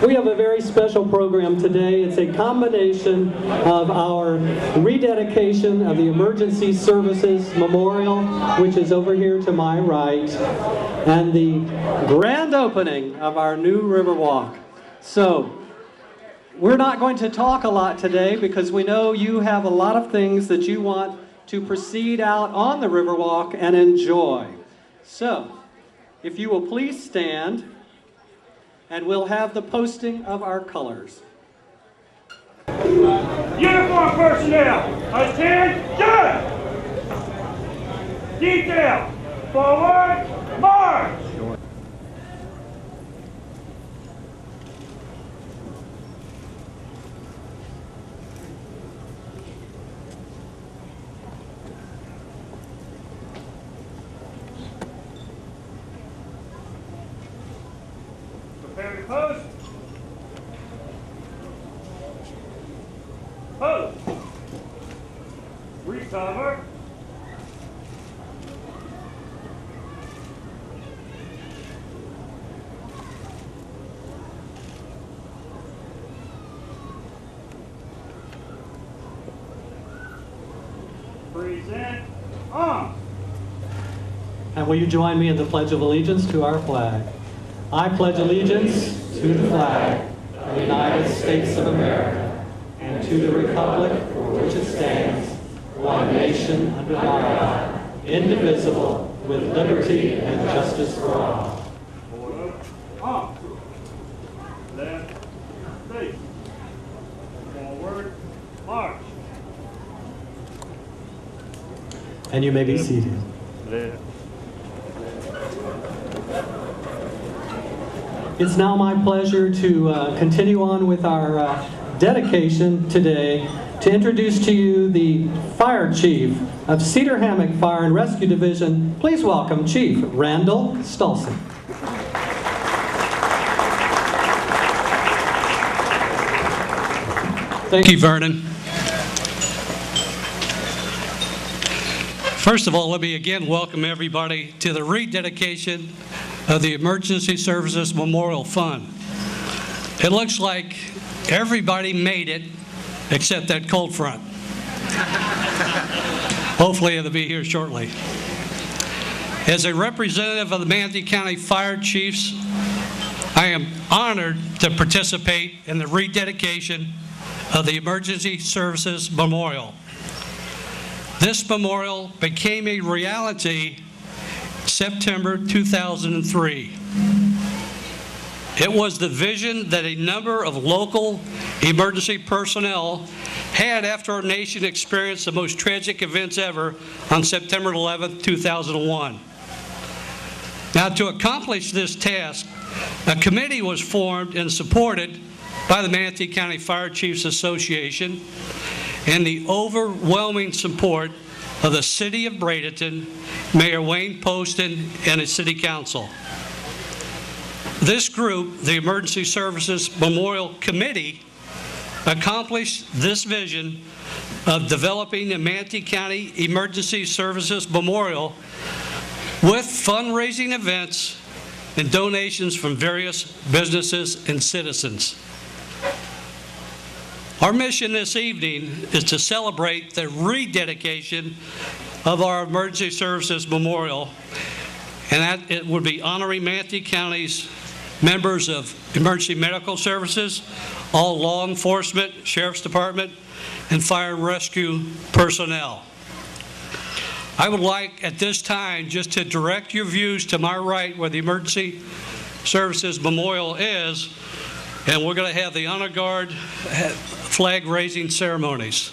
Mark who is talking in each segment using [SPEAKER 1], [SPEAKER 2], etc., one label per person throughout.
[SPEAKER 1] We have a very special program today. It's a combination of our rededication of the Emergency Services Memorial, which is over here to my right, and the grand opening of our new Riverwalk. So, we're not going to talk a lot today because we know you have a lot of things that you want to proceed out on the Riverwalk and enjoy. So, if you will please stand, and we'll have the posting of our colors.
[SPEAKER 2] Uniform personnel, attention! Detail, forward, march! Prepare to post. Post. Recover. Present on.
[SPEAKER 1] And will you join me in the Pledge of Allegiance to our flag? I pledge allegiance to the flag of the United States of America and to the republic for which it stands, one nation under God, indivisible, with liberty and justice for all.
[SPEAKER 2] Order. On. Left. Face. Forward. March.
[SPEAKER 1] And you may be seated.
[SPEAKER 2] Left.
[SPEAKER 1] It's now my pleasure to continue on with our dedication today to introduce to you the Fire Chief of Cedar Hammock Fire and Rescue Division. Please welcome Chief Randall Stolson.
[SPEAKER 3] Thank you, Vernon. First of all, let me again welcome everybody to the rededication of the Emergency Services Memorial Fund. It looks like everybody made it except that cold front. Hopefully it'll be here shortly. As a representative of the Manatee County Fire Chiefs, I am honored to participate in the rededication of the Emergency Services Memorial. This memorial became a reality September 2003. It was the vision that a number of local emergency personnel had after our nation experienced the most tragic events ever on September 11, 2001. Now, to accomplish this task, a committee was formed and supported by the Manatee County Fire Chiefs Association and the overwhelming support of the City of Bradenton, Mayor Wayne Poston, and its City Council. This group, the Emergency Services Memorial Committee, accomplished this vision of developing a Manatee County Emergency Services Memorial with fundraising events and donations from various businesses and citizens. Our mission this evening is to celebrate the rededication of our Emergency Services Memorial, and that it would be honoring Manatee County's members of emergency medical services, all law enforcement, sheriff's department, and fire and rescue personnel. I would like at this time just to direct your views to my right where the Emergency Services Memorial is, and we're going to have the honor guard flag raising ceremonies.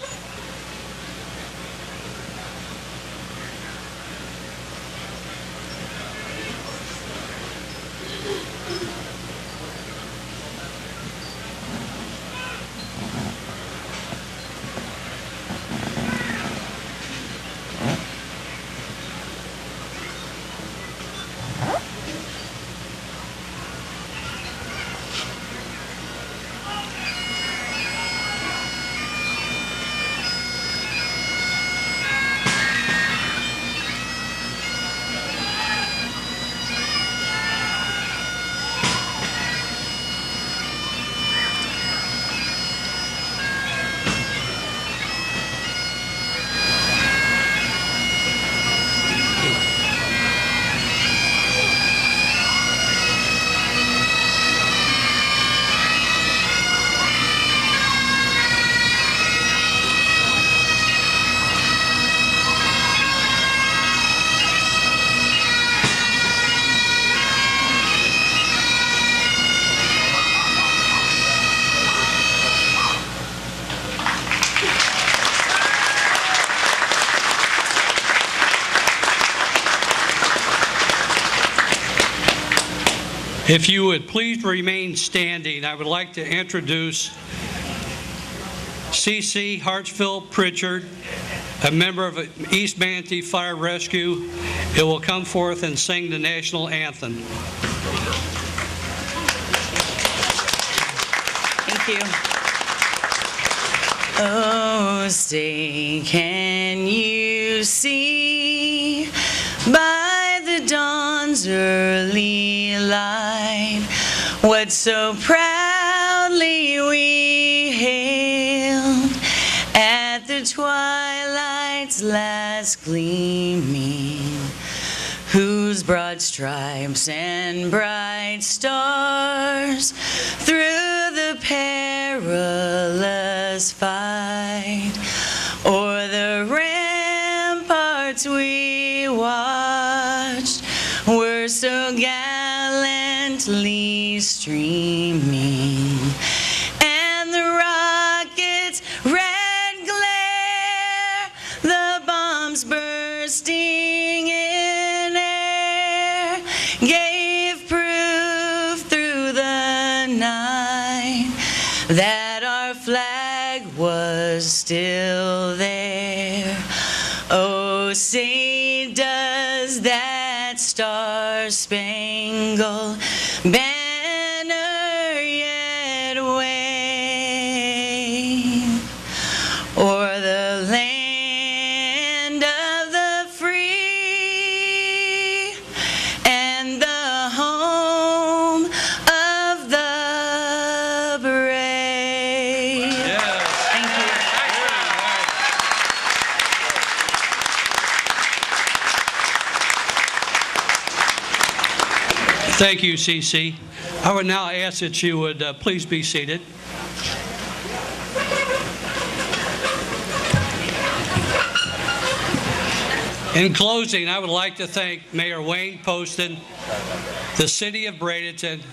[SPEAKER 3] If you would please remain standing, I would like to introduce C.C. Hartsfield Pritchard, a member of East Manatee Fire Rescue. It will come forth and sing the national anthem.
[SPEAKER 4] Thank you. Oh, say, can you see by the dawn's early light what so proudly we hailed at the twilight's last gleaming, whose broad stripes and bright stars through the perilous fight o'er the ramparts we watched were so gallantly streaming, and the rockets' red glare, the bombs bursting in air, gave proof through the night that our flag was still there. Oh, say, does that star-spangled banner yet wave o'er the land of the free and the home of the brave?
[SPEAKER 3] Yes.
[SPEAKER 4] Thank you.
[SPEAKER 3] Thank you, C.C. I would now ask that you would please be seated. In closing, I would like to thank Mayor Wayne Poston, the City of Bradenton,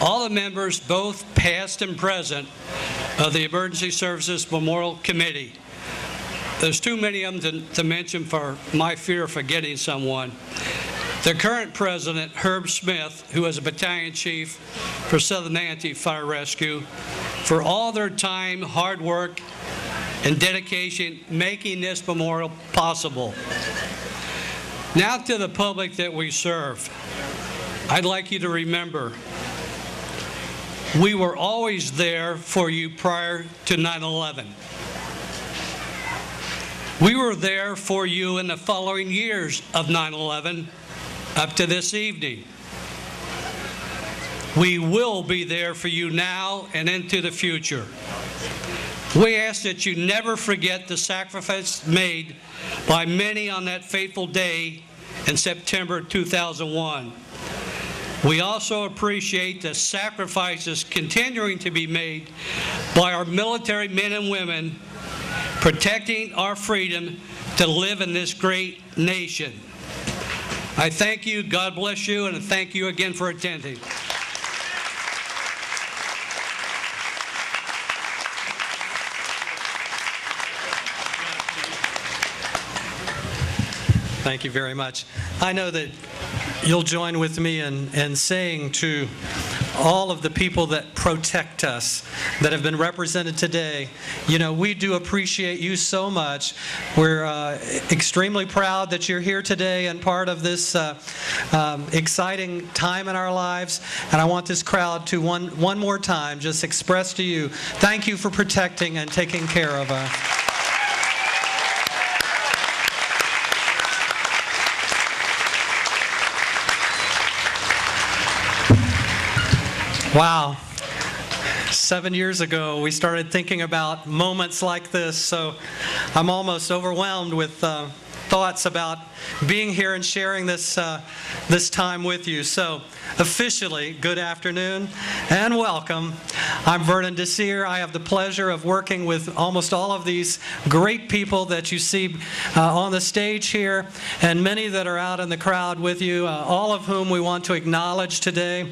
[SPEAKER 3] all the members, both past and present, of the Emergency Services Memorial Committee. There's too many of them to mention for my fear of forgetting someone. The current president, Herb Smith, who is a battalion chief for Southern Manatee Fire Rescue, for all their time, hard work, and dedication making this memorial possible. Now to the public that we serve, I'd like you to remember, we were always there for you prior to 9/11. We were there for you in the following years of 9/11 up to this evening. We will be there for you now and into the future. We ask that you never forget the sacrifice made by many on that fateful day in September 2001. We also appreciate the sacrifices continuing to be made by our military men and women protecting our freedom to live in this great nation. I thank you, God bless you, and thank you again for attending.
[SPEAKER 1] Thank you very much. I know that you'll join with me in saying to all of the people that protect us, that have been represented today, you know, we do appreciate you so much. We're extremely proud that you're here today and part of this exciting time in our lives. And I want this crowd to one more time just express to you, thank you for protecting and taking care of us. Wow. 7 years ago, we started thinking about moments like this, so I'm almost overwhelmed with thoughts about being here and sharing this time with you. So, officially, good afternoon and welcome. I'm Vernon Desir. I have the pleasure of working with almost all of these great people that you see on the stage here, and many that are out in the crowd with you, all of whom we want to acknowledge today.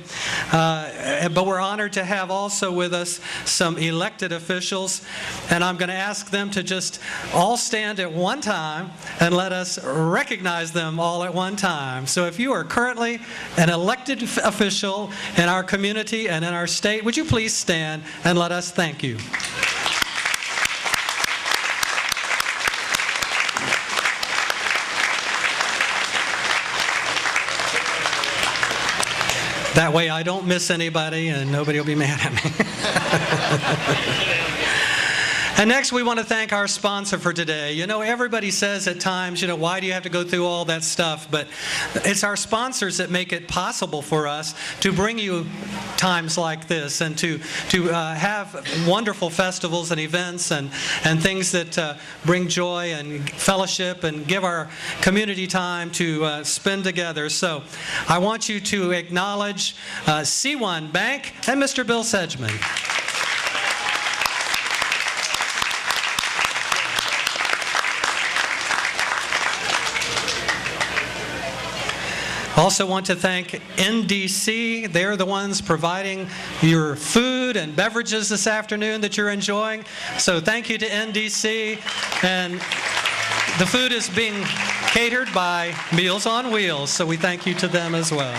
[SPEAKER 1] But we're honored to have also with us some elected officials, and I'm going to ask them to just all stand at one time and let let us recognize them all at one time. So if you are currently an elected official in our community and in our state, would you please stand and let us thank you. That way I don't miss anybody and nobody will be mad at me. And next, we want to thank our sponsor for today. You know, everybody says at times, you know, why do you have to go through all that stuff? But it's our sponsors that make it possible for us to bring you times like this and to have wonderful festivals and events and things that bring joy and fellowship and give our community time to spend together. So I want you to acknowledge C1 Bank and Mr. Bill Sedgman. Also want to thank NDC. They're the ones providing your food and beverages this afternoon that you're enjoying. So thank you to NDC. And the food is being catered by Meals on Wheels, so we thank you to them as well.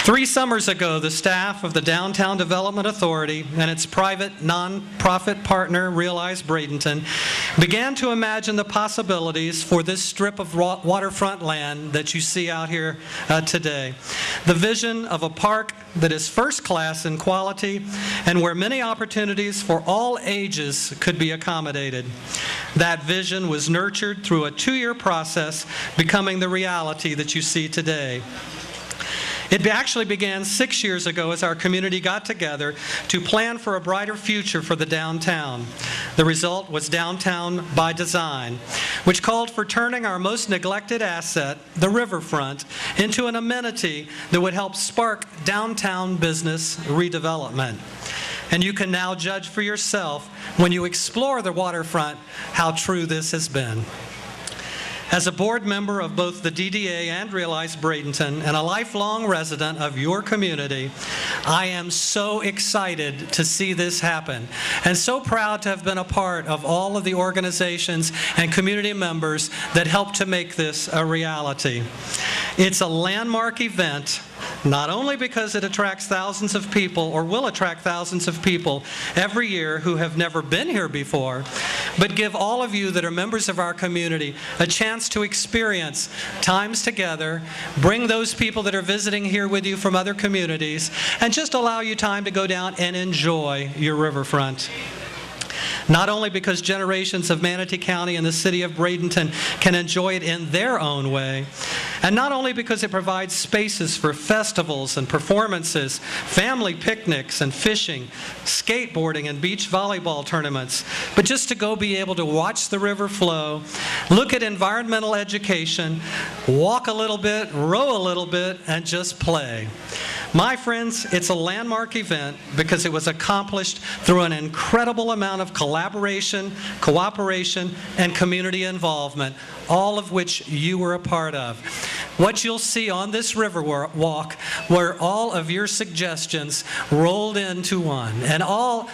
[SPEAKER 1] 3 summers ago, the staff of the Downtown Development Authority and its private nonprofit partner, Realize Bradenton, began to imagine the possibilities for this strip of waterfront land that you see out here today. The vision of a park that is first class in quality and where many opportunities for all ages could be accommodated. That vision was nurtured through a 2-year process, becoming the reality that you see today. It actually began 6 years ago as our community got together to plan for a brighter future for the downtown. The result was Downtown by Design, which called for turning our most neglected asset, the riverfront, into an amenity that would help spark downtown business redevelopment. And you can now judge for yourself when you explore the waterfront how true this has been. As a board member of both the DDA and Realize Bradenton and a lifelong resident of your community, I am so excited to see this happen and so proud to have been a part of all of the organizations and community members that helped to make this a reality. It's a landmark event, not only because it attracts thousands of people, or will attract thousands of people every year who have never been here before, but give all of you that are members of our community a chance to experience times together, bring those people that are visiting here with you from other communities, and just allow you time to go down and enjoy your riverfront. Not only because generations of Manatee County and the city of Bradenton can enjoy it in their own way, and not only because it provides spaces for festivals and performances, family picnics and fishing, skateboarding and beach volleyball tournaments, but just to go be able to watch the river flow, look at environmental education, walk a little bit, row a little bit, and just play. My friends, it's a landmark event because it was accomplished through an incredible amount of collaboration, cooperation, and community involvement, all of which you were a part of. What you'll see on this Riverwalk were all of your suggestions rolled into one. And all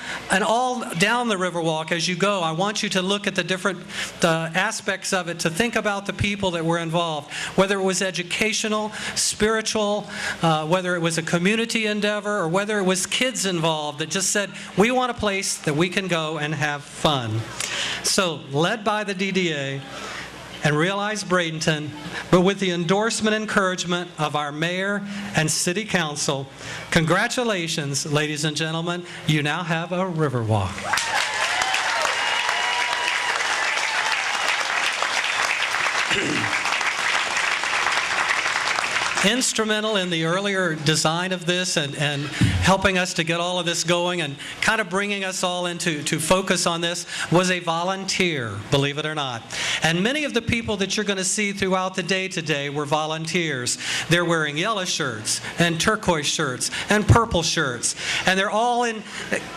[SPEAKER 1] down the Riverwalk as you go, I want you to look at the different aspects of it, to think about the people that were involved, whether it was educational, spiritual, whether it was a community endeavor, or whether it was kids involved that just said, we want a place that we can go and have fun. So, led by the DDA, and Realize Bradenton, but with the endorsement and encouragement of our mayor and city council, congratulations, ladies and gentlemen, you now have a Riverwalk. Instrumental in the earlier design of this and helping us to get all of this going and kind of bringing us all into focus on this was a volunteer, believe it or not. And many of the people that you're going to see throughout the day today were volunteers. They're wearing yellow shirts and turquoise shirts and purple shirts, and they're all in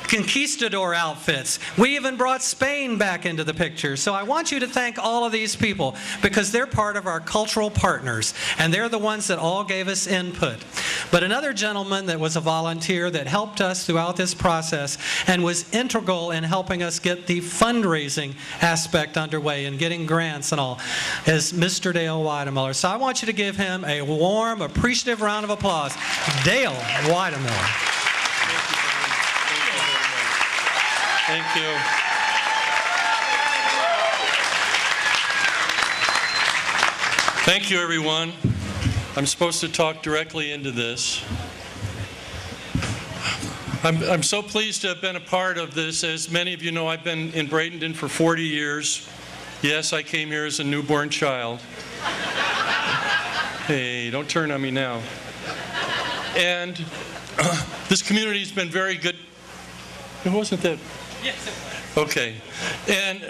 [SPEAKER 1] conquistador outfits. We even brought Spain back into the picture. So I want you to thank all of these people because they're part of our cultural partners, and they're the ones that all gave us input. But another gentleman that was a volunteer that helped us throughout this process and was integral in helping us get the fundraising aspect underway and getting grants and all is Mr. Dale Weidemuller. So I want you to give him a warm, appreciative round of applause. Dale Weidemuller.
[SPEAKER 5] Thank you. Thank you, everyone. I'm supposed to talk directly into this. I'm so pleased to have been a part of this. As many of you know, I've been in Bradenton for 40 years. Yes, I came here as a newborn child. Hey, don't turn on me now. And this community has been very good. It wasn't that? Yes. Okay. And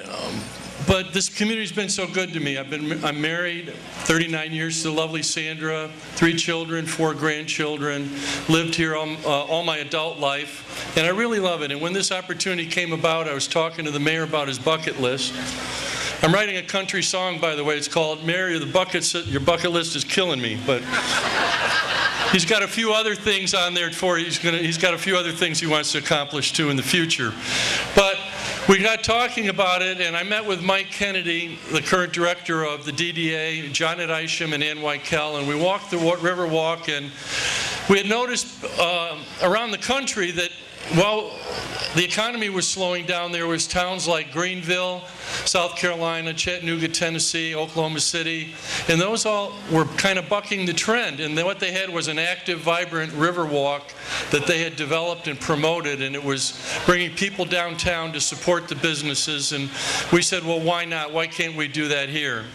[SPEAKER 5] but this community's been so good to me. I'm married 39 years to the lovely Sandra, 3 children, 4 grandchildren, lived here all my adult life, and I really love it. And when this opportunity came about, I was talking to the mayor about his bucket list. I'm writing a country song, by the way. It's called Mayor, your bucket list is killing me, but he's got a few other things on there for you. He's got a few other things he wants to accomplish too in the future. But we got talking about it, and I met with Mike Kennedy, the current director of the DDA, Janet Isham, and Ann Weichel, and we walked the Riverwalk, and we had noticed around the country that while the economy was slowing down, there was towns like Greenville, South Carolina, Chattanooga, Tennessee, Oklahoma City, and those all were kind of bucking the trend. And what they had was an active, vibrant Riverwalk that they had developed and promoted, and it was bringing people downtown to support the businesses. And we said, well, why not? Why can't we do that here?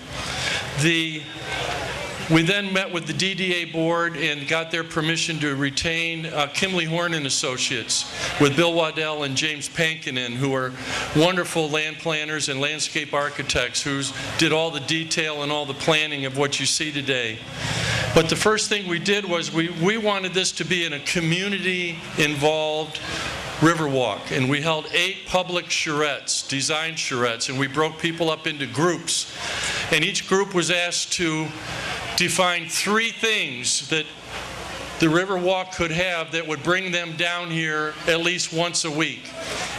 [SPEAKER 5] We then met with the DDA board and got their permission to retain Kimley Horn and Associates with Bill Waddell and James Pankinen, who are wonderful land planners and landscape architects who did all the detail and all the planning of what you see today. But the first thing we did was we wanted this to be in a community-involved Riverwalk, and we held 8 public charrettes, design charrettes, and we broke people up into groups. And each group was asked to define 3 things that the Riverwalk could have that would bring them down here at least once a week.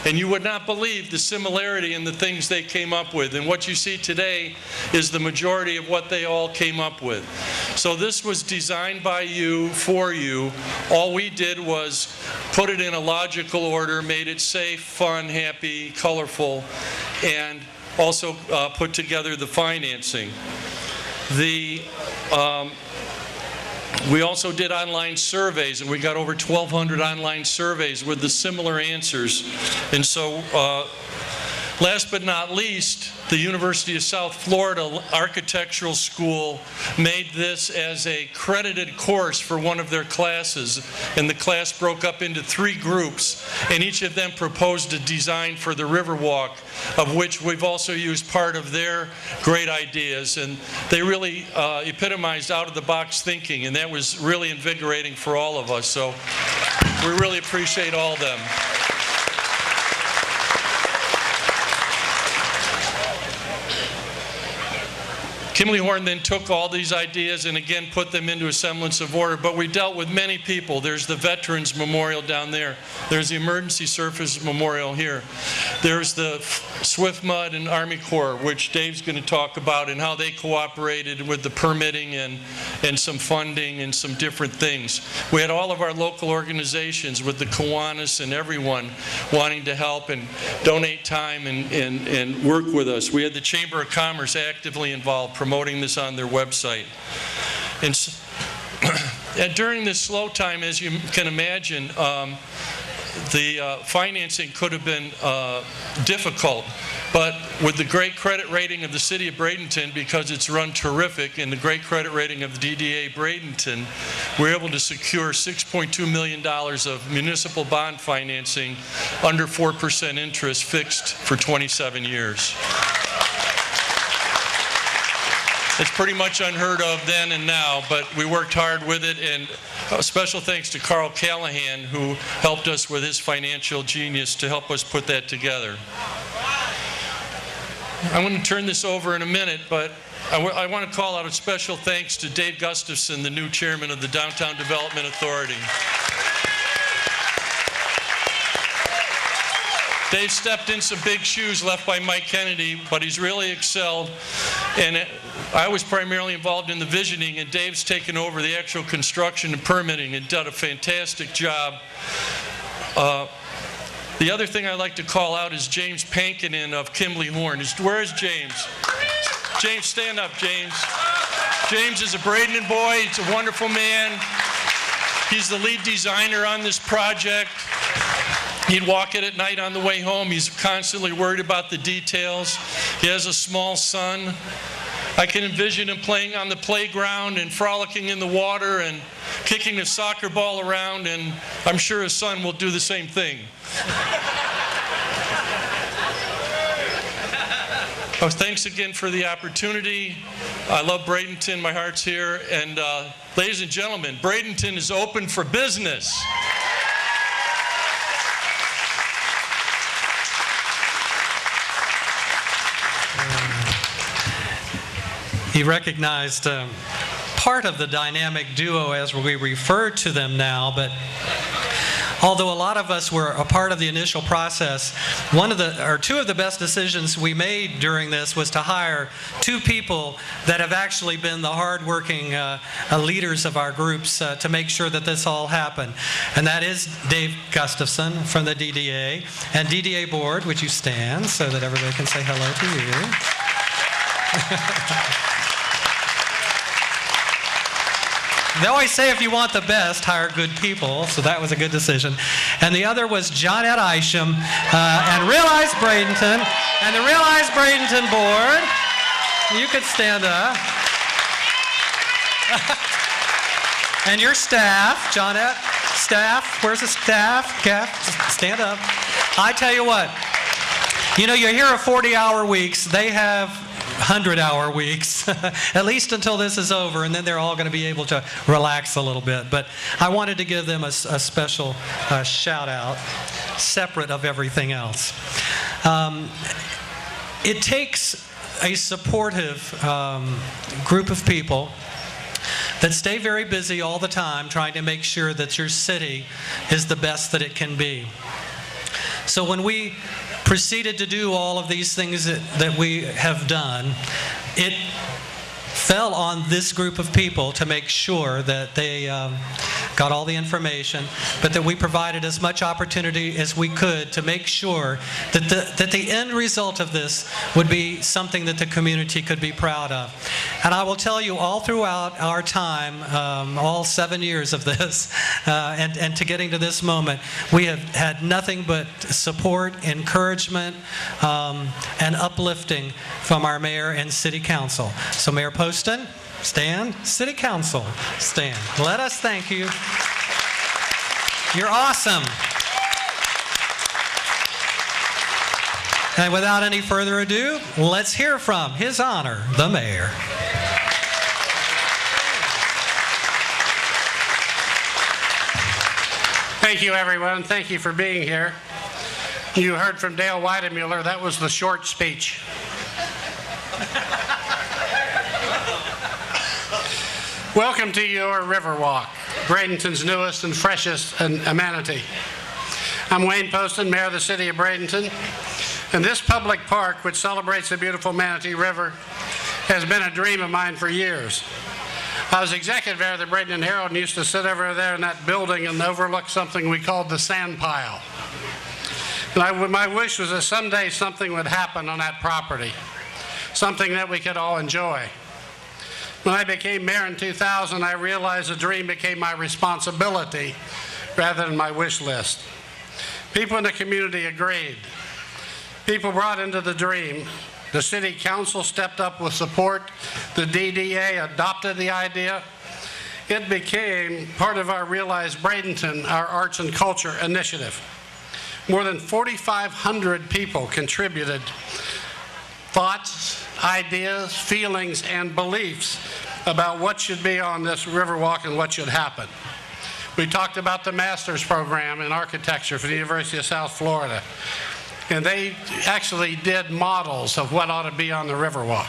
[SPEAKER 5] And you would not believe the similarity in the things they came up with. And what you see today is the majority of what they all came up with. So this was designed by you, for you. All we did was put it in a logical order, made it safe, fun, happy, colorful, and also put together the financing. We also did online surveys, and we got over 1,200 online surveys with the similar answers. And so, last but not least, the University of South Florida Architectural School made this as a credited course for one of their classes, and the class broke up into 3 groups, and each of them proposed a design for the Riverwalk, of which we've also used part of their great ideas, and they really epitomized out-of-the-box thinking, and that was really invigorating for all of us, so we really appreciate all of them. Kimley Horn then took all these ideas and again put them into a semblance of order, but we dealt with many people. There's the Veterans Memorial down there. There's the Emergency Service Memorial here. There's the Swift Mud and Army Corps, which Dave's going to talk about, and how they cooperated with the permitting and some funding and some different things. We had all of our local organizations with the Kiwanis and everyone wanting to help and donate time and work with us. We had the Chamber of Commerce actively involved, promoting this on their website. And during this slow time, as you can imagine, the financing could have been difficult, but with the great credit rating of the city of Bradenton, because it's run terrific, and the great credit rating of the DDA Bradenton, we're able to secure $6.2 million of municipal bond financing under 4% interest, fixed for 27 years. It's pretty much unheard of then and now, but we worked hard with it, and special thanks to Carl Callahan, who helped us with his financial genius to help us put that together. I'm going to turn this over in a minute, but I want to call out a special thanks to Dave Gustafson, the new chairman of the Downtown Development Authority. Dave stepped in some big shoes left by Mike Kennedy, but he's really excelled. And I was primarily involved in the visioning, and Dave's taken over the actual construction and permitting and done a fantastic job. The other thing I'd like to call out is James Pankinen of Kimbley Horn. Where is James? James, stand up, James. James is a Bradenton boy. He's a wonderful man. He's the lead designer on this project. He'd walk it at night on the way home. He's constantly worried about the details. He has a small son. I can envision him playing on the playground and frolicking in the water and kicking a soccer ball around, and I'm sure his son will do the same thing. Oh, thanks again for the opportunity. I love Bradenton. My heart's here. And ladies and gentlemen, Bradenton is open for business.
[SPEAKER 1] He recognized part of the dynamic duo as we refer to them now, but although a lot of us were a part of the initial process, two of the best decisions we made during this was to hire two people that have actually been the hardworking leaders of our groups to make sure that this all happened. And that is Dave Gustafson from the DDA and DDA board. Would you stand so that everybody can say hello to you? They always say if you want the best, hire good people, so that was a good decision. And the other was Johnette Isham and Realize Bradenton, and the Realize Bradenton board. You could stand up. And your staff, Johnette, staff, where's the staff? Stand up. I tell you what, you know, you hear of 40-hour weeks, they have 100-hour weeks, at least until this is over, and then they're all going to be able to relax a little bit. But I wanted to give them a special shout out, separate of everything else. It takes a supportive group of people that stay very busy all the time trying to make sure that your city is the best that it can be. So when we proceeded to do all of these things that we have done, it fell on this group of people to make sure that they got all the information, but that we provided as much opportunity as we could to make sure that the end result of this would be something that the community could be proud of. And I will tell you, all throughout our time, all 7 years of this, and to getting to this moment, we have had nothing but support, encouragement, and uplifting from our mayor and city council. So Mayor Poston, stand. City Council, stand. Let us thank you. You're awesome. And without any further ado, let's hear from His Honor, the Mayor.
[SPEAKER 6] Thank you, everyone. Thank you for being here. You heard from Dale Weidemuller. That was the short speech. Welcome to your Riverwalk, Bradenton's newest and freshest amenity. I'm Wayne Poston, Mayor of the City of Bradenton, and this public park, which celebrates the beautiful Manatee River, has been a dream of mine for years. I was executive editor of the Bradenton Herald and used to sit over there in that building and overlook something we called the sand pile. And my wish was that someday something would happen on that property, something that we could all enjoy. When I became mayor in 2000, I realized the dream became my responsibility rather than my wish list. People in the community agreed. People brought into the dream. The city council stepped up with support. The DDA adopted the idea. It became part of our Realize Bradenton, our arts and culture initiative. More than 4,500 people contributed thoughts, ideas, feelings, and beliefs about what should be on this Riverwalk and what should happen. We talked about the master's program in architecture for the University of South Florida, and they actually did models of what ought to be on the Riverwalk.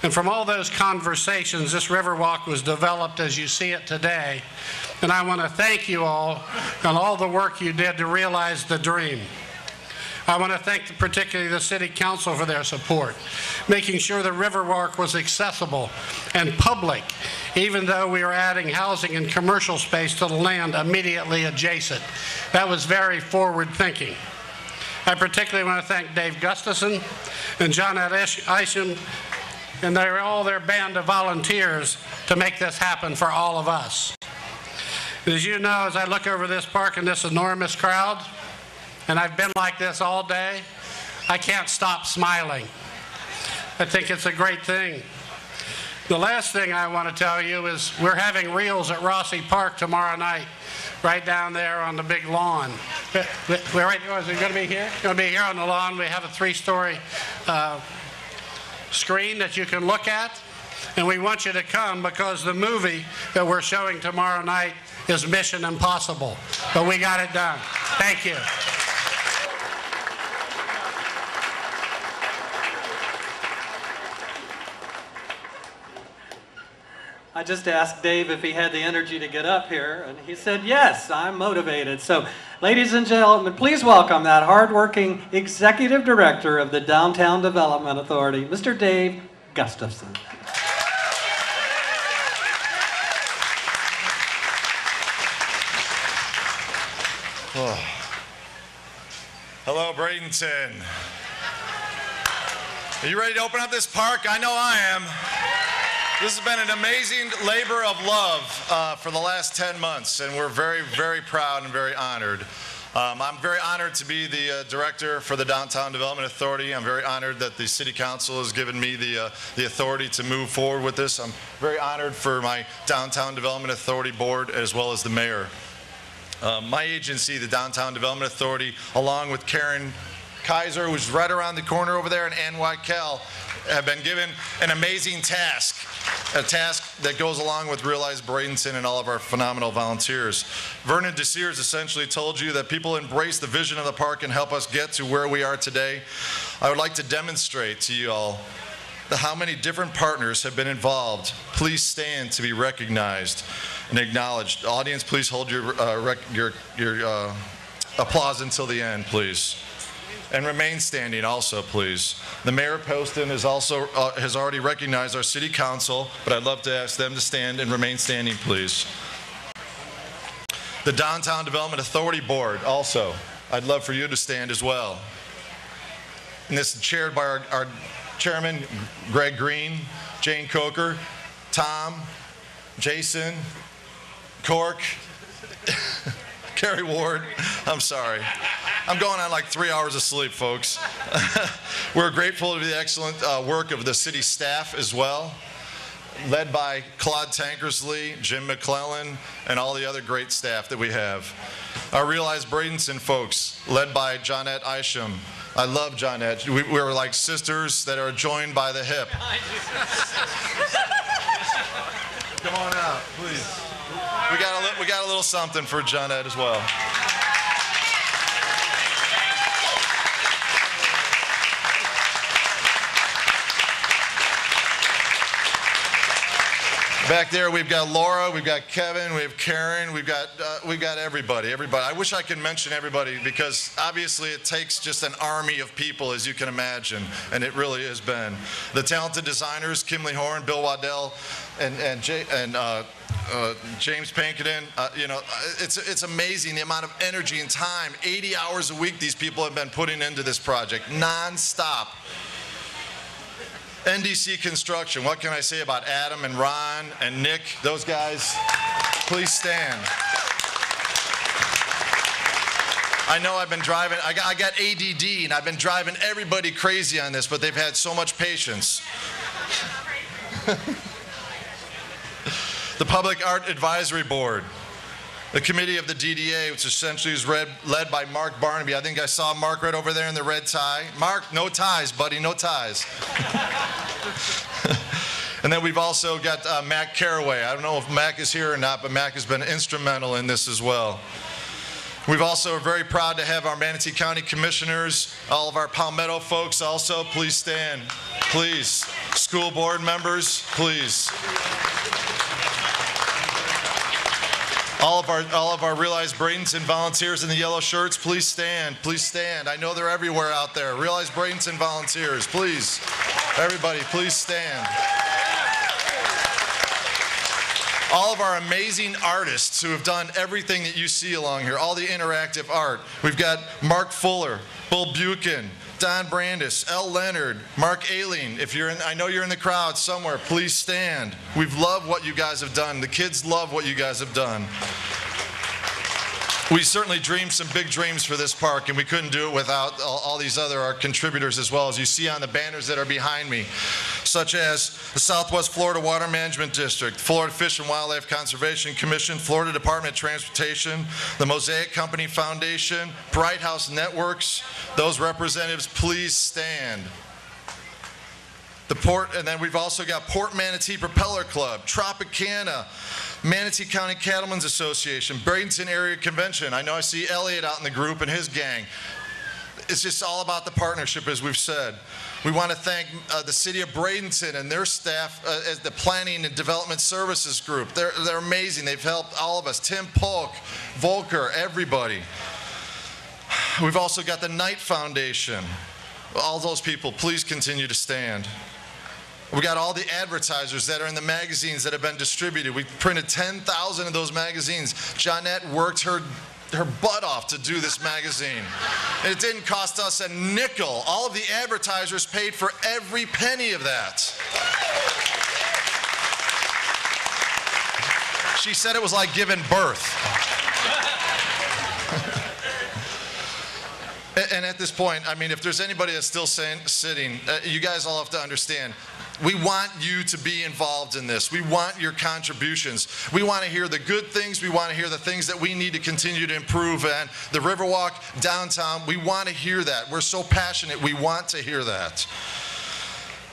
[SPEAKER 6] And from all those conversations, this Riverwalk was developed as you see it today. And I want to thank you all on all the work you did to realize the dream. I want to thank particularly the City Council for their support, making sure the Riverwalk was accessible and public, even though we were adding housing and commercial space to the land immediately adjacent. That was very forward thinking. I particularly want to thank Dave Gustafson and Johnette Isham and all their band of volunteers to make this happen for all of us. As you know, as I look over this park and this enormous crowd, and I've been like this all day, I can't stop smiling. I think it's a great thing. The last thing I want to tell you is we're having reels at Rossi Park tomorrow night, right down there on the big lawn. Is it going to be here? It's going to be here on the lawn. We have a 3-story screen that you can look at, and we want you to come because the movie that we're showing tomorrow night is Mission Impossible. But we got it done. Thank you.
[SPEAKER 1] I just asked Dave if he had the energy to get up here, and he said, yes, I'm motivated. So, ladies and gentlemen, please welcome that hardworking executive director of the Downtown Development Authority, Mr. Dave Gustafson.
[SPEAKER 7] Oh. Hello, Bradenton. Are you ready to open up this park? I know I am. This has been an amazing labor of love for the last 10 months, and we're very, very proud and very honored. I'm very honored to be the director for the Downtown Development Authority. I'm very honored that the City Council has given me the authority to move forward with this. I'm very honored for my Downtown Development Authority board as well as the mayor. My agency, the Downtown Development Authority, along with Karen Kaiser, who's right around the corner over there, and Ann Whitekell, have been given an amazing task, a task that goes along with Realize Bradenton and all of our phenomenal volunteers. Vernon Desirs essentially told you that people embrace the vision of the park and help us get to where we are today. I would like to demonstrate to you all how many different partners have been involved. Please stand to be recognized and acknowledged. Audience, please hold your applause until the end, please. And remain standing also, please. The Mayor of Poston has also has already recognized our City Council, but I'd love to ask them to stand and remain standing, please. The Downtown Development Authority Board also, I'd love for you to stand as well. And this is chaired by our chairman, Greg Green, Jane Coker, Tom, Jason, Cork, Kerry Ward. I'm sorry. I'm going on like 3 hours of sleep, folks. We're grateful to the excellent work of the city staff as well, led by Claude Tankersley, Jim McClellan, and all the other great staff that we have. Our Realize Bradenton folks, led by Johnette Isham. I love Johnette. We were like sisters that are joined by the hip. Come on out, please. We got a little something for Johnette as well. Back there, we've got Laura, we've got Kevin, we have Karen, we've got everybody. I wish I could mention everybody because obviously it takes just an army of people, as you can imagine, and it really has been. The talented designers, Kimley Horn, Bill Waddell, and James Pankinen. You know, it's amazing the amount of energy and time. 80 hours a week these people have been putting into this project, non-stop. NDC Construction, what can I say about Adam and Ron and Nick, those guys? Please stand. I know I've been driving, I got ADD and I've been driving everybody crazy on this, but they've had so much patience. The Public Art Advisory Board. The committee of the DDA, which essentially is led by Mark Barnaby. I think I saw Mark right over there in the red tie. Mark, no ties, buddy, no ties. And then we've also got Mac Caraway. I don't know if Mac is here or not, but Mac has been instrumental in this as well. We've also are very proud to have our Manatee County Commissioners, all of our Palmetto folks also. Please stand, please. School board members, please. All of our Realize Bradenton volunteers in the yellow shirts, please stand. Please stand. I know they're everywhere out there. Realize Bradenton volunteers, please. Everybody, please stand. All of our amazing artists who have done everything that you see along here, all the interactive art. We've got Mark Fuller, Bull Buchan, Don Brandis, L. Leonard, Mark Aileen. If you're in, I know you're in the crowd somewhere, please stand. We've loved what you guys have done. The kids love what you guys have done. We certainly dreamed some big dreams for this park, and we couldn't do it without all these other our contributors as well, as you see on the banners that are behind me, such as the Southwest Florida Water Management District, Florida Fish and Wildlife Conservation Commission, Florida Department of Transportation, the Mosaic Company Foundation, Bright House Networks. Those representatives, please stand. The port, and then we've also got Port Manatee Propeller Club, Tropicana, Manatee County Cattlemen's Association, Bradenton Area Convention. I know I see Elliot out in the group and his gang. It's just all about the partnership, as we've said. We want to thank the city of Bradenton and their staff as the Planning and Development Services group. They're amazing. They've helped all of us. Tim Polk, Volker, everybody. We've also got the Knight Foundation. All those people, please continue to stand. We got all the advertisers that are in the magazines that have been distributed. We printed 10,000 of those magazines. Jeanette worked her butt off to do this magazine. And it didn't cost us a nickel. All of the advertisers paid for every penny of that. She said it was like giving birth. And at this point, I mean, if there's anybody that's still sitting, you guys all have to understand, we want you to be involved in this. We want your contributions. We want to hear the good things. We want to hear the things that we need to continue to improve. And the Riverwalk downtown, we want to hear that. We're so passionate. We want to hear that.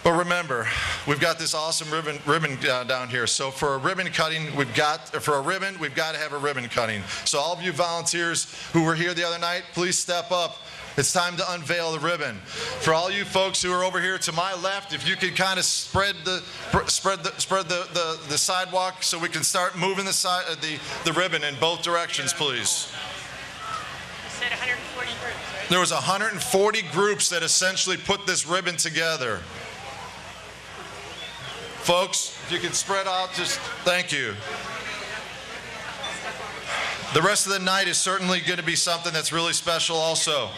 [SPEAKER 7] But remember, we've got this awesome ribbon down here. So for a ribbon cutting, we've got to have a ribbon cutting. So all of you volunteers who were here the other night, please step up. It's time to unveil the ribbon. For all you folks who are over here to my left, if you could kind of spread the sidewalk so we can start moving the ribbon in both directions, please.
[SPEAKER 8] You said 140 groups, right?
[SPEAKER 7] There was 140 groups that essentially put this ribbon together. Folks, if you could spread out, just thank you. The rest of the night is certainly going to be something that's really special also.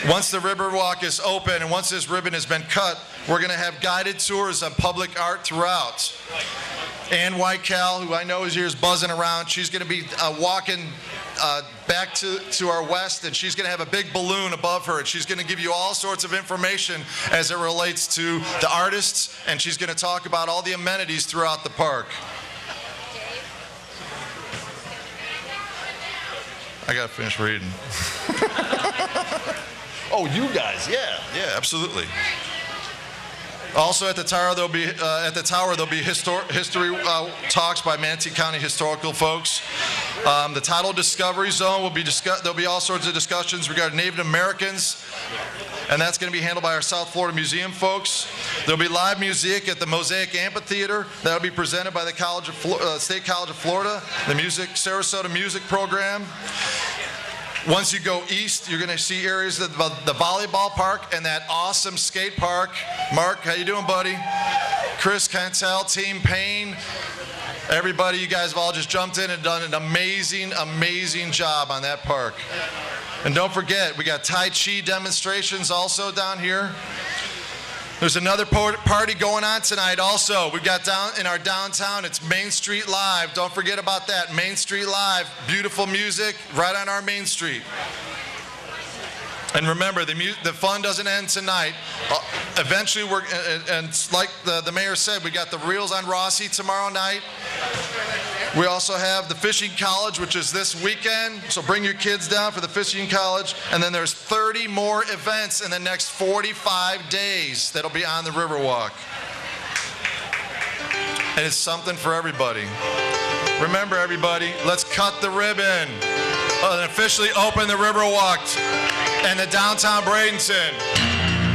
[SPEAKER 7] Once the Riverwalk is open and once this ribbon has been cut, we're going to have guided tours of public art throughout. Ann Whitecal, who I know is here, is buzzing around. She's going to be walking back to our west, and she's going to have a big balloon above her, and she's going to give you all sorts of information as it relates to the artists, and she's going to talk about all the amenities throughout the park. I got to finish reading. Oh, you guys, yeah, absolutely. Also at the tower, there'll be history talks by Manatee County historical folks. The Tidal Discovery Zone will be there'll be all sorts of discussions regarding Native Americans, and that's going to be handled by our South Florida Museum folks. There'll be live music at the Mosaic Amphitheater. That'll be presented by the State College of Florida, the Sarasota Music Program. Once you go east, you're going to see areas of the volleyball park and that awesome skate park. Mark, how you doing, buddy? Chris Cantel, Team Payne, everybody, you guys have all just jumped in and done an amazing, amazing job on that park. And don't forget, we got Tai Chi demonstrations also down here. There's another party going on tonight also. We've got down in our downtown, it's Main Street Live. Don't forget about that, Main Street Live. Beautiful music right on our Main Street. And remember, the fun doesn't end tonight. Eventually, and like the mayor said, we got the Reels on Rossi tomorrow night. We also have the Fishing College, which is this weekend. So bring your kids down for the Fishing College. And then there's 30 more events in the next 45 days that'll be on the Riverwalk. And it's something for everybody. Remember, everybody, let's cut the ribbon and officially open the Riverwalk and the downtown Bradenton.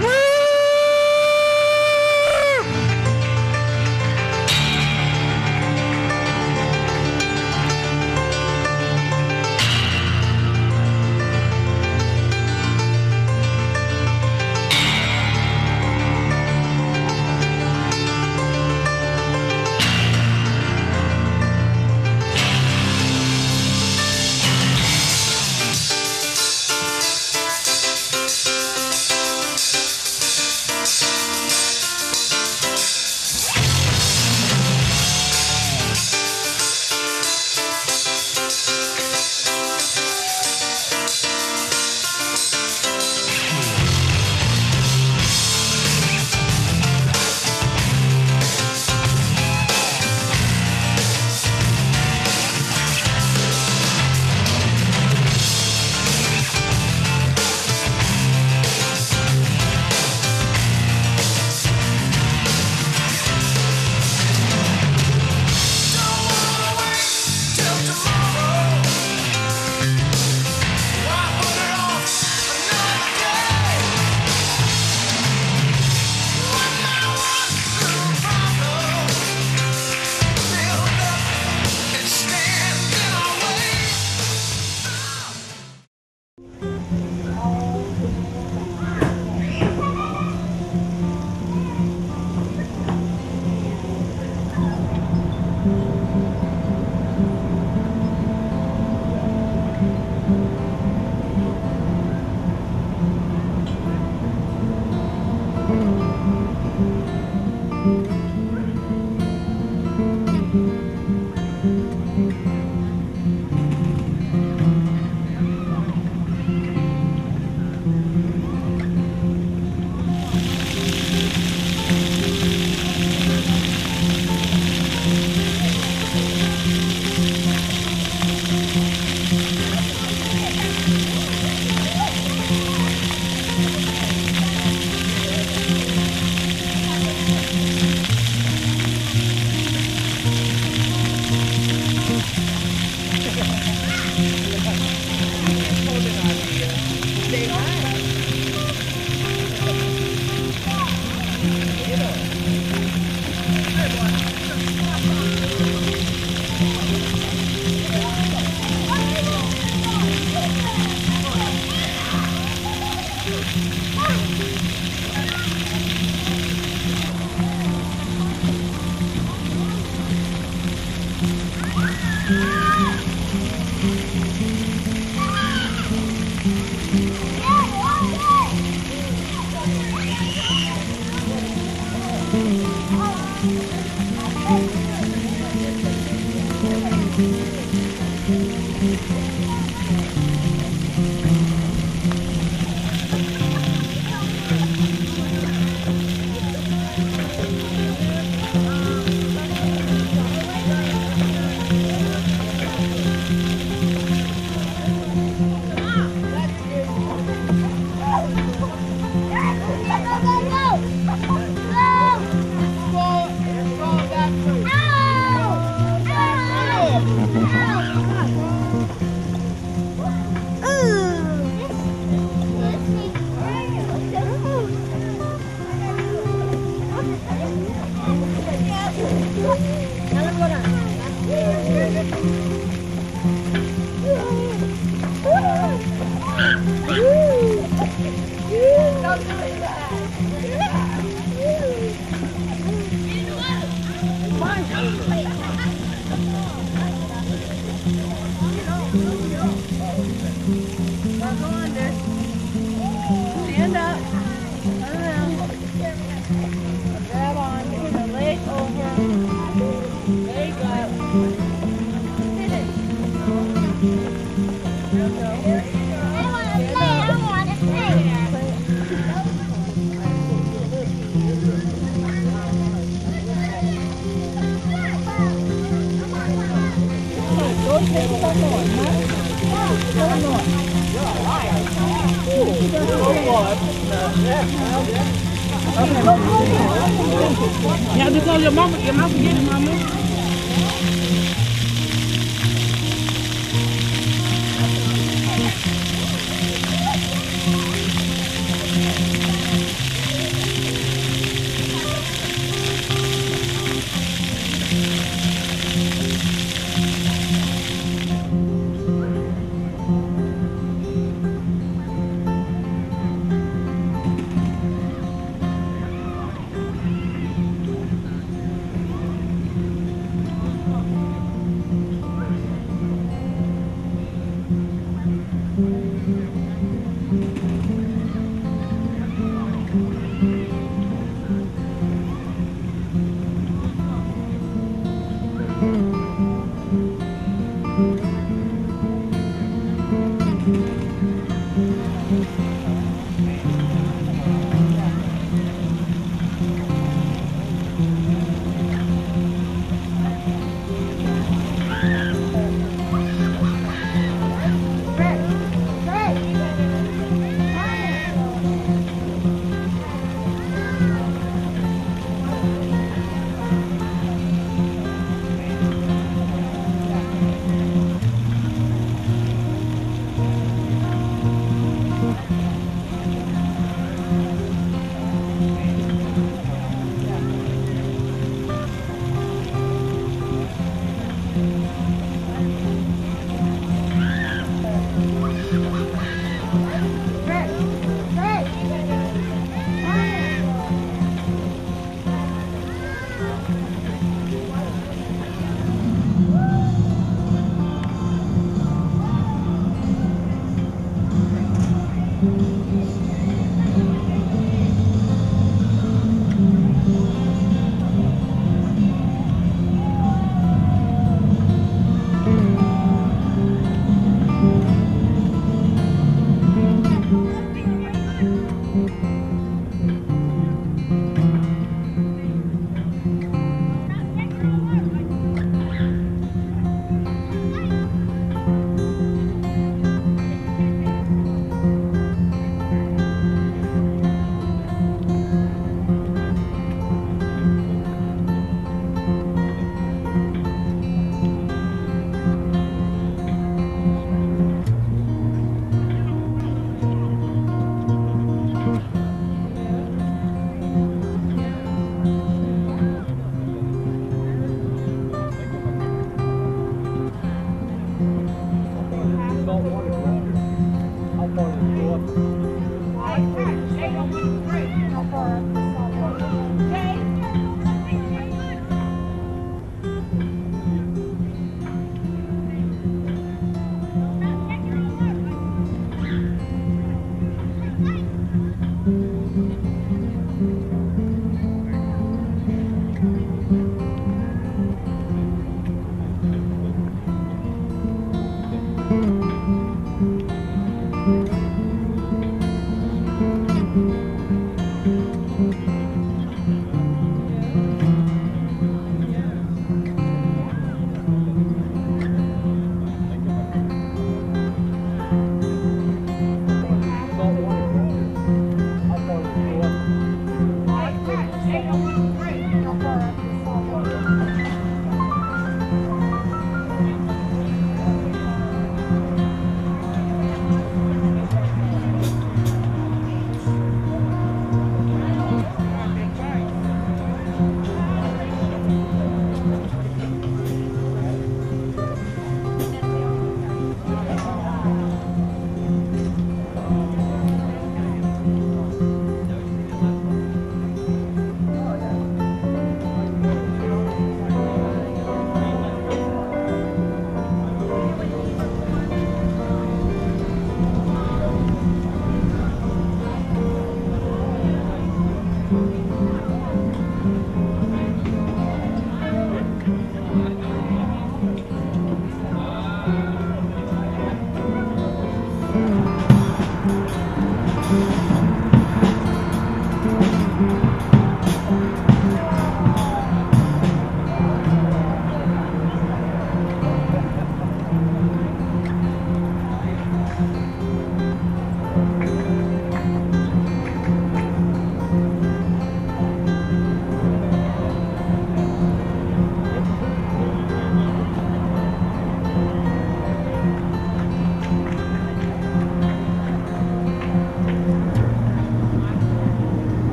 [SPEAKER 7] Woo!
[SPEAKER 9] Stand up. Turn around. Grab on. Put your leg over. There you go. Sit it. There you go. I want to Go take it up north, huh? Go north. Yeah, just tell your mama get it, mama.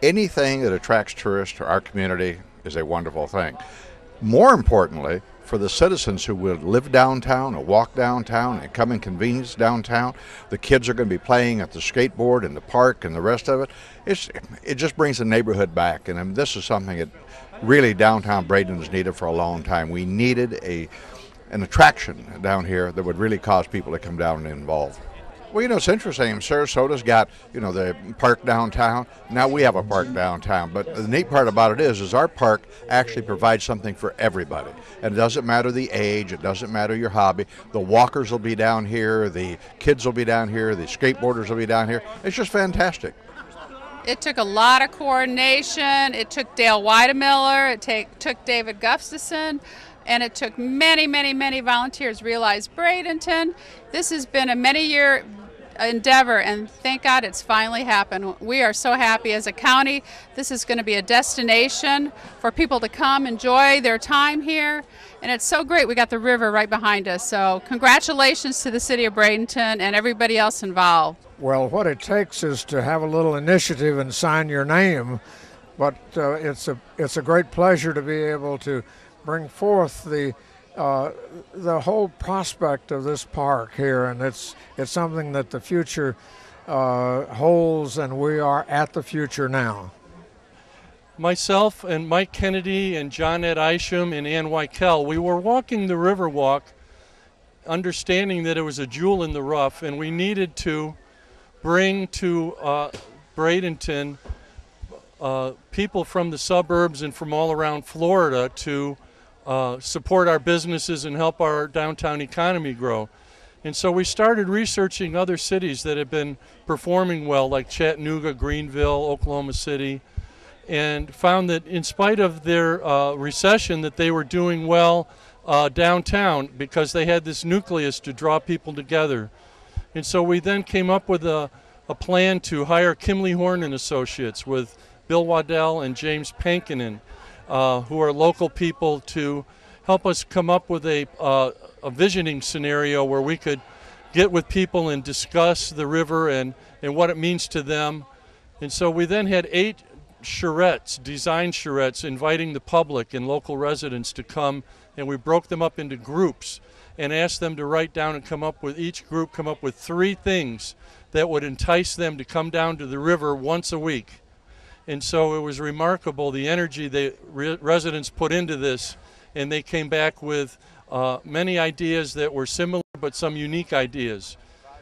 [SPEAKER 10] anything that attracts tourists to our community is a wonderful thing. More importantly, for the citizens who will live downtown or walk downtown and come and convenience downtown, the kids are going to be playing at the skateboard and the park and the rest of it. It just brings the neighborhood back, and this is something that really downtown Bradenton's needed for a long time. We needed an attraction down here that would really cause people to come down and involve. Well, it's interesting. Sarasota's got, the park downtown. Now we have a park downtown. But the neat part about it is our park actually provides something for everybody. And it doesn't matter the age. It doesn't matter your hobby. The walkers will be down here. The kids will be down here. The skateboarders will be down here. It's just fantastic.
[SPEAKER 11] It took a lot of coordination. It took Dale Weidemiller. It took David Gustafson. And it took many, many, many volunteers realize Bradenton. This has been a many-year endeavor, and thank God it's finally happened. We are so happy as a county. This is going to be a destination for people to come enjoy their time here, and it's so great. We got the river right behind us, so congratulations to the city of Bradenton and everybody else involved.
[SPEAKER 12] Well, what it takes is to have a little initiative and sign your name, but it's a great pleasure to be able to bring forth the whole prospect of this park here, and it's something that the future holds, and we are at the future now.
[SPEAKER 5] Myself and Mike Kennedy and John Ed Isham and Ann Weikel, we were walking the Riverwalk understanding that it was a jewel in the rough, and we needed to bring to Bradenton people from the suburbs and from all around Florida to support our businesses and help our downtown economy grow. And so we started researching other cities that have been performing well, like Chattanooga, Greenville, Oklahoma City, and found that in spite of their recession that they were doing well downtown because they had this nucleus to draw people together. And so we then came up with a plan to hire Kimley Horn and Associates with Bill Waddell and James Pankinen, who are local people, to help us come up with a visioning scenario where we could get with people and discuss the river and what it means to them. And so we then had 8 charrettes, design charrettes, inviting the public and local residents to come, and we broke them up into groups and asked them to write down and each group come up with 3 things that would entice them to come down to the river once a week. And so it was remarkable the energy the residents put into this, and they came back with many ideas that were similar but some unique ideas.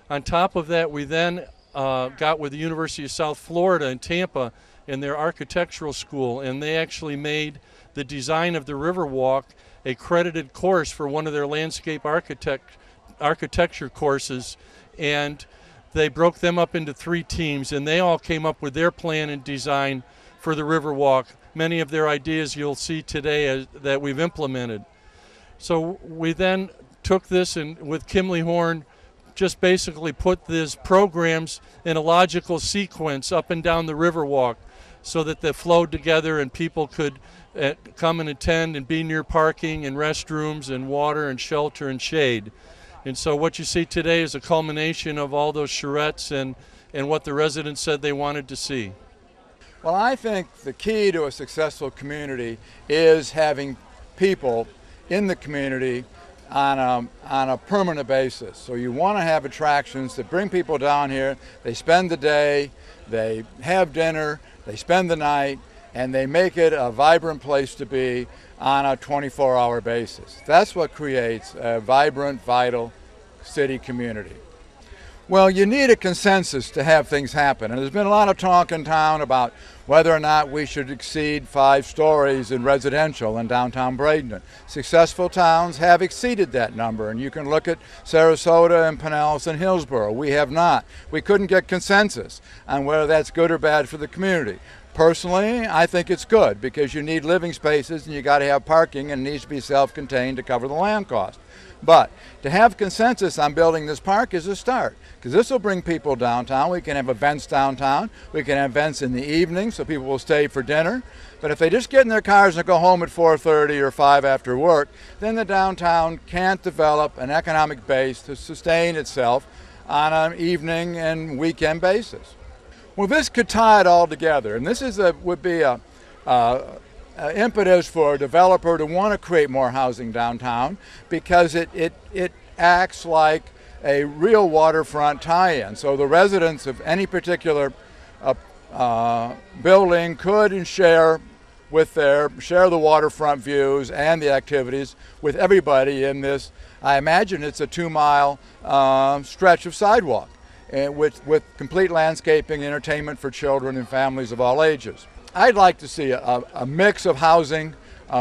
[SPEAKER 5] On top of that, we then got with the University of South Florida in Tampa in their architectural school, and they actually made the design of the Riverwalk a credited course for one of their landscape architecture courses, and they broke them up into 3 teams, and they all came up with their plan and design for the Riverwalk. Many of their ideas you'll see today that we've implemented. So we then took this and with Kimley Horn just basically put these programs in a logical sequence up and down the Riverwalk so that they flowed together and people could come and attend and be near parking and restrooms and water and shelter and shade. And so what you see today is a culmination of all those charrettes and what the residents said they wanted to see.
[SPEAKER 13] Well, I think the key to a successful community is having people in the community on a permanent basis. So you want to have attractions that bring people down here. They spend the day, they have dinner, they spend the night, and they make it a vibrant place to be on a 24-hour basis. That's what creates a vibrant, vital city community. Well, you need a consensus to have things happen, and there's been a lot of talk in town about whether or not we should exceed 5 stories in residential in downtown Bradenton. Successful towns have exceeded that number, and you can look at Sarasota and Pinellas and Hillsborough. We have not. We couldn't get consensus on whether that's good or bad for the community. Personally, I think it's good because you need living spaces and you got to have parking, and it needs to be self-contained to cover the land cost. But to have consensus on building this park is a start, because this will bring people downtown. We can have events downtown. We can have events in the evening so people will stay for dinner. But if they just get in their cars and go home at 4:30 or 5 after work, then the downtown can't develop an economic base to sustain itself on an evening and weekend basis. Well, this could tie it all together, and this would be a impetus for a developer to want to create more housing downtown, because it acts like a real waterfront tie-in. So the residents of any particular building could share the waterfront views and the activities with everybody in this. I imagine it's a 2-mile stretch of sidewalk, and with complete landscaping, entertainment for children and families of all ages. I'd like to see a mix of housing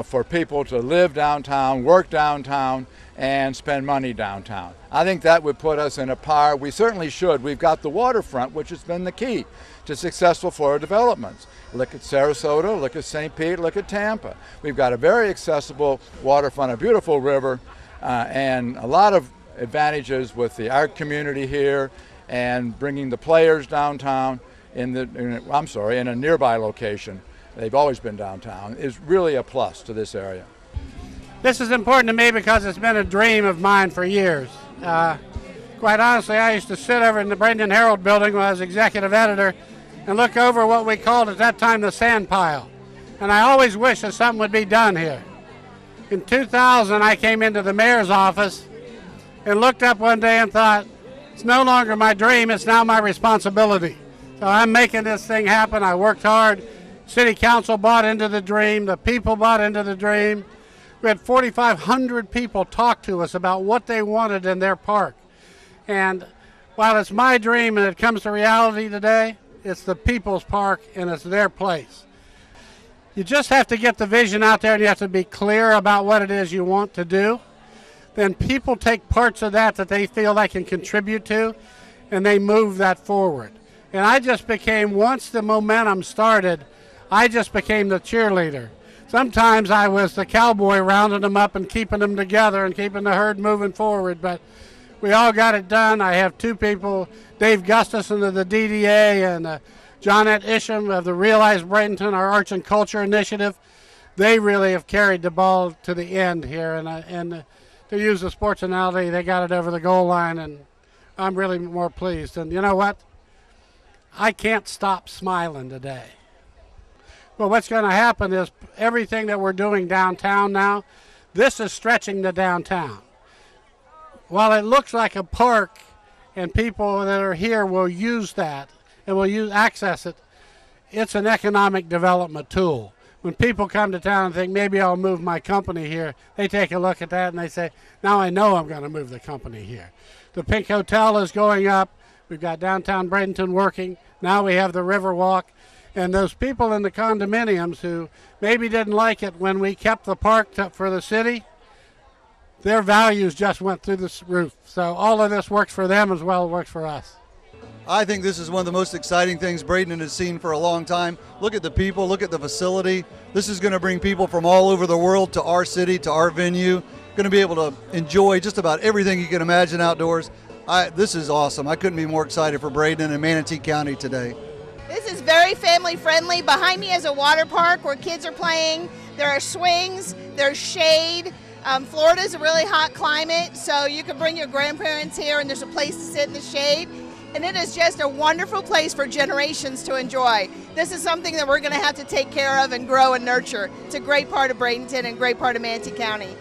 [SPEAKER 13] for people to live downtown, work downtown, and spend money downtown. I think that would put us in a par. We certainly should. We've got the waterfront, which has been the key to successful Florida developments. Look at Sarasota, look at St. Pete, look at Tampa. We've got a very accessible waterfront, a beautiful river, and a lot of advantages with the art community here and bringing the players downtown in a nearby location. They've always been downtown, is really a plus to this area.
[SPEAKER 6] This is important to me because it's been a dream of mine for years. Quite honestly, I used to sit over in the Bradenton Herald building when I was executive editor and look over what we called at that time the sand pile. And I always wished that something would be done here. In 2000, I came into the mayor's office and looked up one day and thought, it's no longer my dream, it's now my responsibility. So I'm making this thing happen. I worked hard. City Council bought into the dream. The people bought into the dream. We had 4,500 people talk to us about what they wanted in their park. And while it's my dream and it comes to reality today, it's the people's park and it's their place. You just have to get the vision out there and you have to be clear about what it is you want to do. Then people take parts of that they feel they can contribute to, and they move that forward. And I just became, once the momentum started, I just became the cheerleader. Sometimes I was the cowboy rounding them up and keeping them together and keeping the herd moving forward, but we all got it done. I have 2 people, Dave Gustafson of the DDA and Johnette Isham of the Realize Bradenton, our Arts and Culture Initiative. They really have carried the ball to the end here, and to use the sports analogy, they got it over the goal line, and I'm really more pleased. And you know what? I can't stop smiling today. Well, what's going to happen is everything that we're doing downtown now, this is stretching the downtown. While it looks like a park and people that are here will use that and will access it, it's an economic development tool. When people come to town and think, maybe I'll move my company here, they take a look at that and they say, now I know I'm going to move the company here. The Pink Hotel is going up. We've got downtown Bradenton working. Now we have the Riverwalk. And those people in the condominiums who maybe didn't like it when we kept the park for the city, their values just went through the roof. So all of this works for them as well as works for us.
[SPEAKER 14] I think this is one of the most exciting things Bradenton has seen for a long time. Look at the people, look at the facility. This is going to bring people from all over the world to our city, to our venue. Going to be able to enjoy just about everything you can imagine outdoors. This is awesome. I couldn't be more excited for Bradenton and Manatee County today.
[SPEAKER 15] This is very family friendly. Behind me is a water park where kids are playing. There are swings, there's shade. Florida's a really hot climate, so you can bring your grandparents here and there's a place to sit in the shade. And it is just a wonderful place for generations to enjoy. This is something that we're going to have to take care of and grow and nurture. It's a great part of Bradenton and a great part of Manatee County.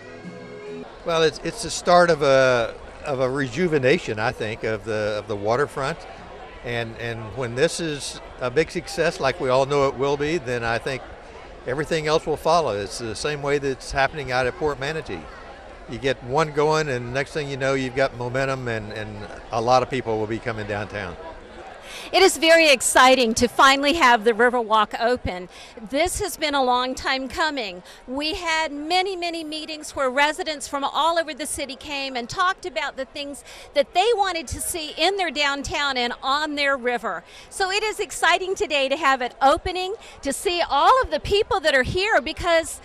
[SPEAKER 16] Well, it's the start of a rejuvenation, I think, of the waterfront. And when this is a big success, like we all know it will be, then I think everything else will follow. It's the same way that's happening out at Port Manatee. You get one going, and next thing you know, you've got momentum, and a lot of people will be coming downtown.
[SPEAKER 17] It is very exciting to finally have the Riverwalk open. This has been a long time coming. We had many, many meetings where residents from all over the city came and talked about the things that they wanted to see in their downtown and on their river. So it is exciting today to have it opening, to see all of the people that are here, because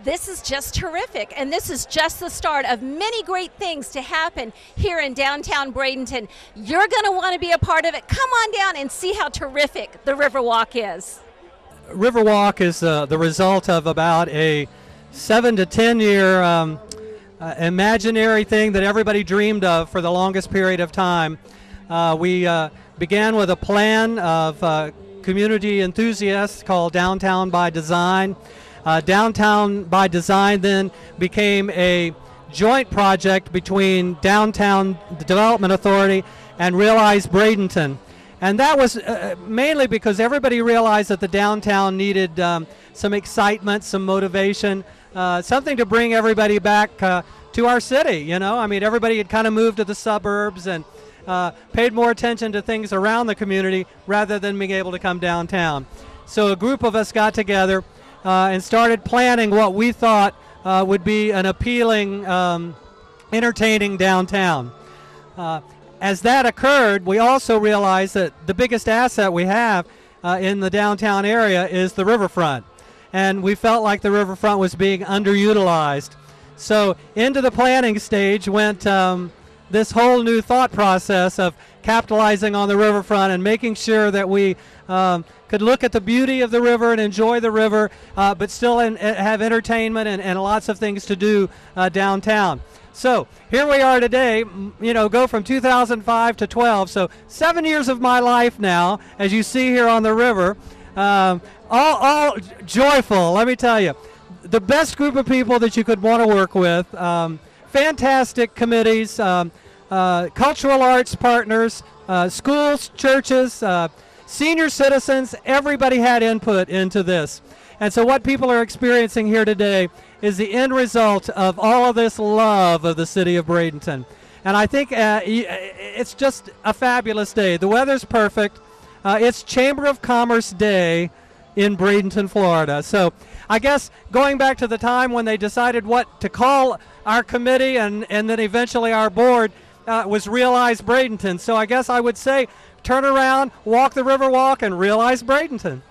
[SPEAKER 17] this is just terrific, and this is just the start of many great things to happen here in downtown Bradenton. You're going to want to be a part of it. Come on down and see how terrific the Riverwalk is.
[SPEAKER 1] Riverwalk is the result of about a 7 to 10 year imaginary thing that everybody dreamed of for the longest period of time. We began with a plan of community enthusiasts called Downtown by Design. Downtown by Design then became a joint project between Downtown Development Authority and Realize Bradenton. And that was mainly because everybody realized that the downtown needed some excitement, some motivation, something to bring everybody back to our city, you know. I mean, everybody had kind of moved to the suburbs and paid more attention to things around the community rather than being able to come downtown. So a group of us got together and started planning what we thought would be an appealing, entertaining downtown. As that occurred, we also realized that the biggest asset we have in the downtown area is the riverfront. And we felt like the riverfront was being underutilized. So into the planning stage went this whole new thought process of capitalizing on the riverfront and making sure that we could look at the beauty of the river and enjoy the river, but still have entertainment and lots of things to do downtown. So here we are today, you know, go from 2005 to 12, so 7 years of my life now, as you see here on the river, all joyful, let me tell you. The best group of people that you could want to work with, fantastic committees, cultural arts partners, schools, churches, senior citizens, everybody had input into this. And so what people are experiencing here today is the end result of all of this love of the city of Bradenton. And I think it's just a fabulous day. The weather's perfect. It's Chamber of Commerce Day in Bradenton, Florida. So I guess going back to the time when they decided what to call our committee and then eventually our board was Realize Bradenton. So I guess I would say turn around, walk the Riverwalk, and realize Bradenton.